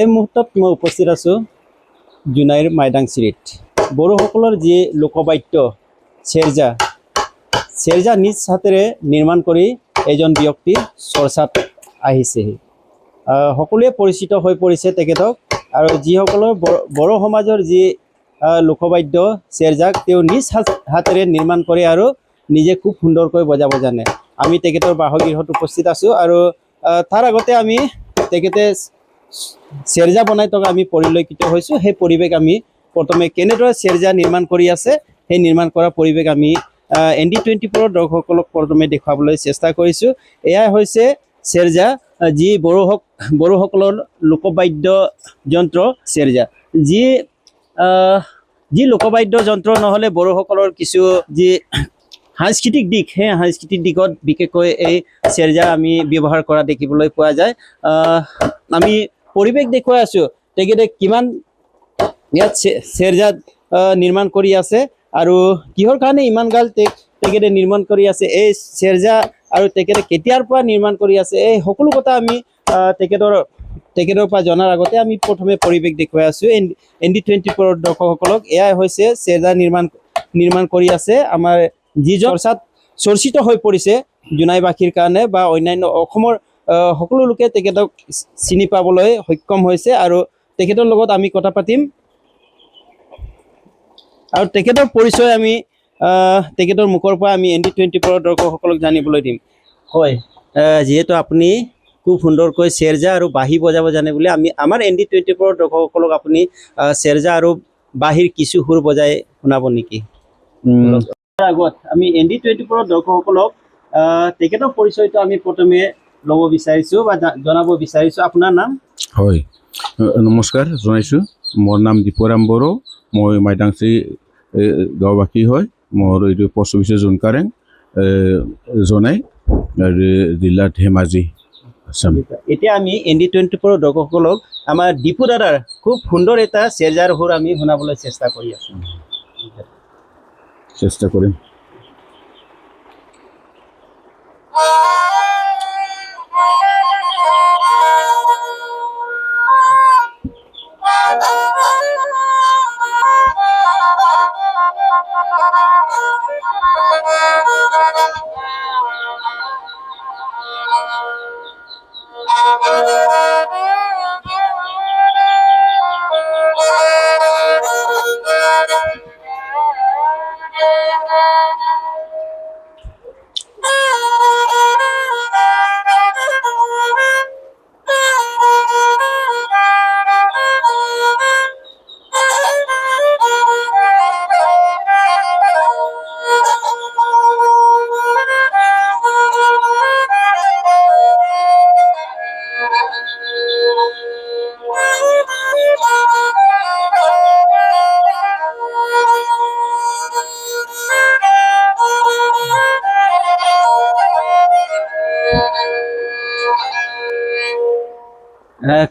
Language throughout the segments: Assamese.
এই মুহূৰ্তত মই উপস্থিত আছোঁ জোনাইৰ মাইদাংচিৰিত। বড়োসকলৰ যি লোকবাদ্য চেৰজা নিজ হাতেৰে নিৰ্মাণ কৰি এজন ব্যক্তি চৰ্চাত আহিছেহি। সকলোৱে পৰিচিত হৈ পৰিছে তেখেতক। আৰু যিসকলৰ বড়ো সমাজৰ যি লোকবাদ্য চেৰজাক তেওঁ নিজ হাতেৰে নিৰ্মাণ কৰে আৰু নিজে খুব সুন্দৰকৈ বজাব জানে। আমি তেখেতৰ বাসগৃহত উপস্থিত আছোঁ আৰু তাৰ আগতে আমি তেখেতে চেৰজা বনাই থকা আমি পৰিলক্ষিত হৈছোঁ। সেই পৰিৱেশ আমি প্ৰথমে কেনেদৰে চেৰজা নিৰ্মাণ কৰি আছে সেই নিৰ্মাণ কৰা পৰিৱেশ আমি ND24 দৰ্শকসকলক প্ৰথমে দেখুৱাবলৈ চেষ্টা কৰিছোঁ। এয়াই হৈছে চেৰজা, যি বড়োসকলৰ লোকবাদ্য যন্ত্ৰ চেৰজা। যি লোকবাদ্য যন্ত্ৰ নহ'লে বড়োসকলৰ কিছু যি সাংস্কৃতিক দিশ, সেই সাংস্কৃতিক দিশত বিশেষকৈ এই চেৰজা আমি ব্যৱহাৰ কৰা দেখিবলৈ পোৱা যায়। আমি পৰিৱেশ দেখুৱাই আছোঁ তেখেতে কিমান ইয়াত চেৰজা নিৰ্মাণ কৰি আছে আৰু কিহৰ কাৰণে ইমান গাল তেখেতে নিৰ্মাণ কৰি আছে এই চেৰজা, আৰু তেখেতে কেতিয়াৰ পৰা নিৰ্মাণ কৰি আছে এই সকলো কথা আমি তেখেতৰ পৰা জনাৰ আগতে আমি প্ৰথমে পৰিৱেশ দেখুৱাই আছোঁ ND24 দৰ্শকসকলক। এয়াই হৈছে চেৰজা নিৰ্মাণ কৰি আছে আমাৰ যিজন চৰ্চিত হৈ পৰিছে জোনাইবাসীৰ কাৰণে বা অন্যান্য অসমৰ সকলো লোকে তেখেতক চিনি পাবলৈ সক্ষম হৈছে। আৰু তেখেতৰ লগত আমি কথা পাতিম আৰু তেখেতৰ পৰিচয় আমি তেখেতৰ মুখৰ পৰা আমি ND24 দৰ্শকসকলক জানিবলৈ দিম। হয়, যিহেতু আপুনি খুব সুন্দৰকৈ চেৰজা আৰু বাঁহী বজাব জানে বুলি আমাৰ ND24 দৰ্শকসকলক আপুনি চেৰজা আৰু বাঁহীৰ কিছু সুৰ বজাই শুনাব নেকি? আগত আমি ND24 দৰ্শকসকলক তেখেতৰ পৰিচয়টো আমি প্ৰথমে ল'ব বিচাৰিছোঁ বা জনাব বিচাৰিছোঁ। আপোনাৰ নাম? হয়, নমস্কাৰ জনাইছোঁ। মোৰ নাম দীপৰাম বড়ো। মই মাইদাংচি গাঁওবাসী হয়। মোৰ এইটো পোষ্ট অফিচৰ জোনকাৰেং জনাই আৰু জিলা ধেমাজি আছাম। এতিয়া আমি ND24 দৰ্শকসকলক আমাৰ দীপু দাদাৰ খুব সুন্দৰ এটা চেৰজাৰ সুৰ আমি শুনাবলৈ চেষ্টা কৰি আছোঁ। চেষ্টা কৰিম।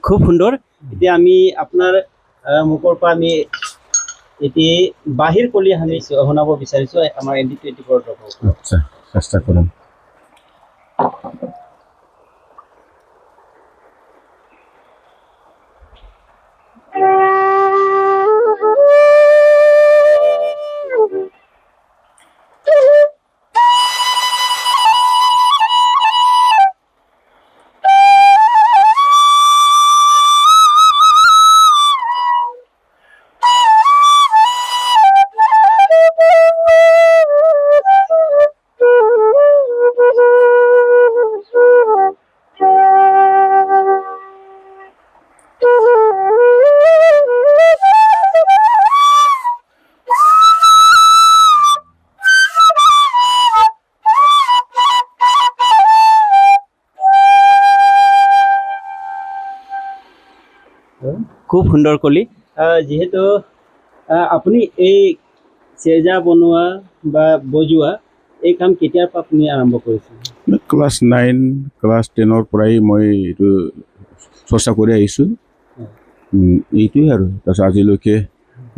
খুব সুন্দৰ। এতিয়া আমি আপোনাৰ মুখৰ পৰা আমি এটি বাঁহীৰ কলি আমি শুনাব বিচাৰিছোঁ আমাৰ ND24 দৰ্শকসকলক। আচ্ছা, চেষ্টা কৰিম। খুব সুন্দৰ কলি। যিহেতু আপুনি এই চেৰজা বনোৱা বা বজোৱা এই কাম কেতিয়াৰ পৰা আপুনি আৰম্ভ কৰিছিল? ক্লাছ 9 ক্লাছ 10ৰ পৰাই মই এইটো চৰ্চা কৰি আহিছোঁ। এইটোৱে আৰু তাৰপিছত আজিলৈকে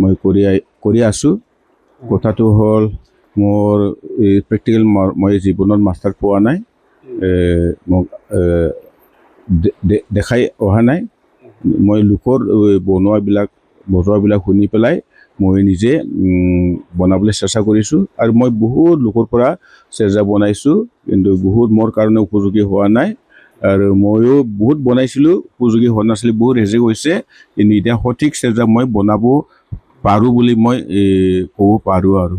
মই কৰি আছোঁ। কথাটো হ'ল মোৰ প্ৰেক্টিকেল মই জীৱনত মাষ্টাৰ পোৱা নাই, মোক দেখাই অহা নাই। মই লোকৰ বজোৱাবিলাক শুনি পেলাই মই নিজে বনাবলৈ চেষ্টা কৰিছোঁ আৰু মই বহুত লোকৰ পৰা চেৰজা বনাইছোঁ কিন্তু বহুত মোৰ কাৰণে উপযোগী হোৱা নাই আৰু ময়ো বহুত বনাইছিলোঁ উপযোগী হোৱা নাছিলে বহুত ৰেজেক্ট হৈছে কিন্তু এতিয়া সঠিক চেৰজা মই বনাব পাৰোঁ বুলি মই ক'ব পাৰোঁ আৰু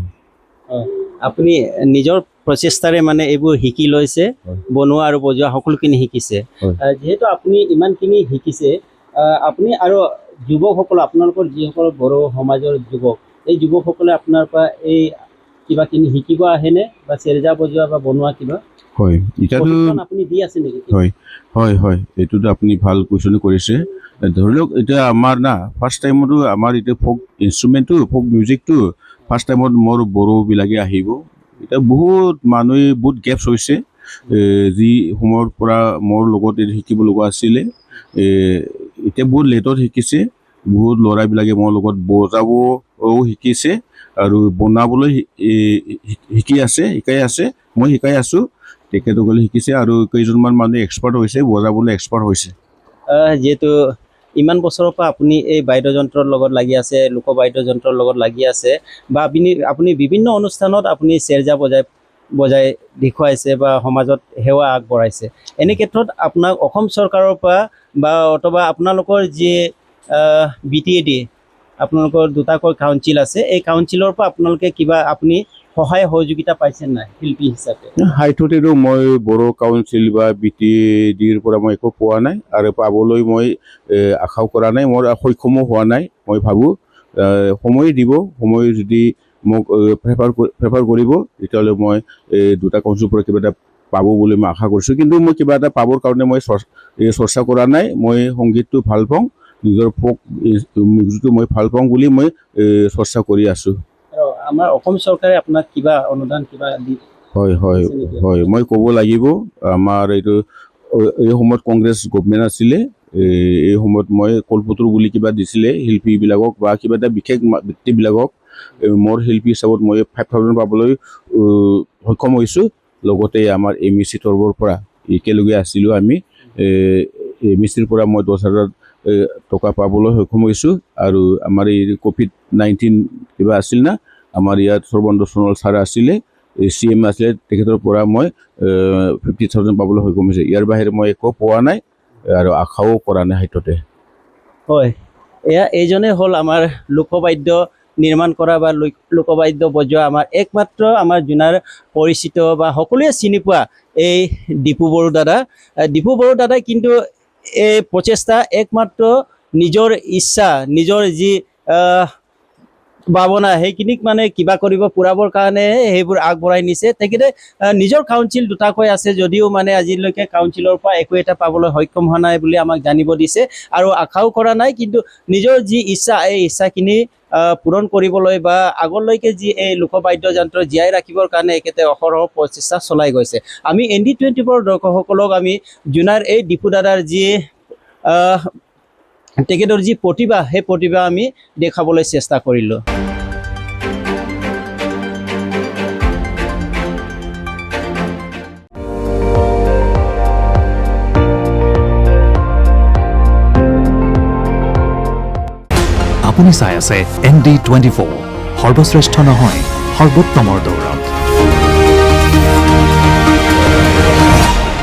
আপুনি নিজৰ প্ৰচেষ্টাৰে মানে এইবোৰ শিকি লৈছে বনোৱা আৰু বজোৱা সকলোখিনি শিকিছে যিহেতু আপুনি ইমানখিনি শিকিছে আপুনি আৰু যুৱকসকল আপোনালোকৰ যিসকল বড়ো সমাজৰ যুৱক এই যুৱকসকলে আপোনাৰ পৰা এই কিবাখিনি শিকিব আহেনে বা চেৰজা বজোৱা বা বনোৱা কিবা হয় এতিয়াতো আপুনি দি আছে নেকি হয় এইটোতো আপুনি ভাল কুৱেশ্যন কৰিছে ধৰি লওক এতিয়া আমাৰ না ফাৰ্ষ্ট টাইমতো আমাৰ এতিয়া ফ'ক ইনষ্ট্ৰুমেণ্টটো ফ'ক মিউজিকটো ফাৰ্ষ্ট টাইমত মোৰ বড়োবিলাকে আহিব এতিয়া বহুত মানুহে বহুত গেপছ হৈছে যি সময়ৰ পৰা মোৰ লগত শিকিব লগা আছিলে এতিয়া বহুত লেটত শিকিছে বহুত ল'ৰাবিলাকে মোৰ লগত বজাবও শিকিছে আৰু বনাবলৈ শিকাই আছে মই শিকাই আছোঁ তেখেতসকলে শিকিছে আৰু কেইজনমান মানুহে এক্সপাৰ্ট হৈছে বজাবলৈ এক্সপাৰ্ট হৈছে যিহেতু ইমান বছৰৰ পৰা আপুনি এই বাদ্যযন্ত্ৰৰ লগত লাগি আছে লোকবাদ্যযন্ত্ৰৰ লগত লাগি আছে বা আপুনি বিভিন্ন অনুষ্ঠানত আপুনি চেৰজা বজাই দেখুৱাইছে বা সমাজত সেৱা আগবঢ়াইছে এনে ক্ষেত্ৰত আপোনাক অসম চৰকাৰৰ পৰা বা অথবা আপোনালোকৰ যি BTAD আপোনালোকৰ দুটাকৈ কাউন্সিল আছে এই কাউন্সিলৰ পৰা আপোনালোকে কিবা আপুনি সহায় সহযোগিতা পাইছে নাই শিল্পী হিচাপে হাইঠতেতো মই বড়ো কাউন্সিল বা BTADৰ পৰা মই একো পোৱা নাই আৰু পাবলৈ মই আশাও কৰা নাই মোৰ সক্ষমো হোৱা নাই মই ভাবোঁ সময় দিব সময় যদি মোক প্ৰেফাৰ কৰিব তেতিয়াহ'লে মই দুটা কাউন্সিলৰ পৰা কিবা এটা পাব বুলি মই আশা কৰিছোঁ কিন্তু মই কিবা এটা পাবৰ কাৰণে মই চৰ্চা কৰা নাই মই সংগীতটো ভাল পাওঁ নিজৰ ফ'ক মিউজিকটো মই ভাল পাওঁ বুলি মই চৰ্চা কৰি আছোঁ আমাৰ অসম চৰকাৰে আপোনাক কিবা অনুদান কিবা দি হয় মই ক'ব লাগিব আমাৰ এই সময়ত কংগ্ৰেছ গভমেণ্ট আছিলে এই সময়ত মই কল্পতৰু বুলি কিবা দিছিলে শিল্পীবিলাকক বা কিবা এটা বিশেষ ব্যক্তিবিলাকক মোৰ শিল্পী হিচাপত মই 5,000 পাবলৈ সক্ষম হৈছোঁ লগতে আমাৰ MEC তৰফৰ পৰা একেলগে আছিলোঁ আমি MECৰ পৰা মই 10,000 টকা পাবলৈ সক্ষম হৈছোঁ আৰু আমাৰ এই COVID-19 কিবা আছিল না আমাৰ ইয়াত সৰ্বানন্দ সোণোৱাল ছাৰ আছিলে CM আছিলে তেখেতৰ পৰা মই 50,000 পাবলৈ সক্ষম হৈছে ইয়াৰ বাহিৰে মই একো পোৱা নাই আৰু আশাও কৰা নাই হাইটতে হয় এইজনে হ'ল আমাৰ লোকবাদ্য নিৰ্মাণ কৰা বা লোকবাদ্য বজোৱা আমাৰ একমাত্ৰ আমাৰ জোনাৰ পৰিচিত বা সকলোৱে চিনি পোৱা এই দীপু বড়ো দাদাই কিন্তু এই প্ৰচেষ্টা একমাত্ৰ নিজৰ ইচ্ছা নিজৰ যি ভাৱনা সেইখিনিক মানে কিবা কৰিব পুৰাবৰ কাৰণে সেইবোৰ আগবঢ়াই নিছে তেখেতে নিজৰ কাউন্সিল দুটাকৈ আছে যদিও মানে আজিলৈকে কাউন্সিলৰ পৰা একো এটা পাবলৈ সক্ষম হোৱা নাই বুলি আমাক জানিব দিছে আৰু আশাও কৰা নাই কিন্তু নিজৰ যি ইচ্ছা এই ইচ্ছাখিনি পূৰণ কৰিবলৈ বা আগলৈকে যি এই লোকবাদ্যযন্ত্ৰ জীয়াই ৰাখিবৰ কাৰণে এখেতে অহৰহ প্ৰচেষ্টা চলাই গৈছে আমি ND24 দৰ্শকসকলক আমি জোনাৰ এই দীপু দাদাৰ যি তেখেতৰ যি প্ৰতিভা সেই প্ৰতিভা আমি দেখাবলৈ চেষ্টা কৰিলোঁ আপুনি চাই আছে ND24 সৰ্বশ্ৰেষ্ঠ নহয় সৰ্বোত্তমৰ দৌৰ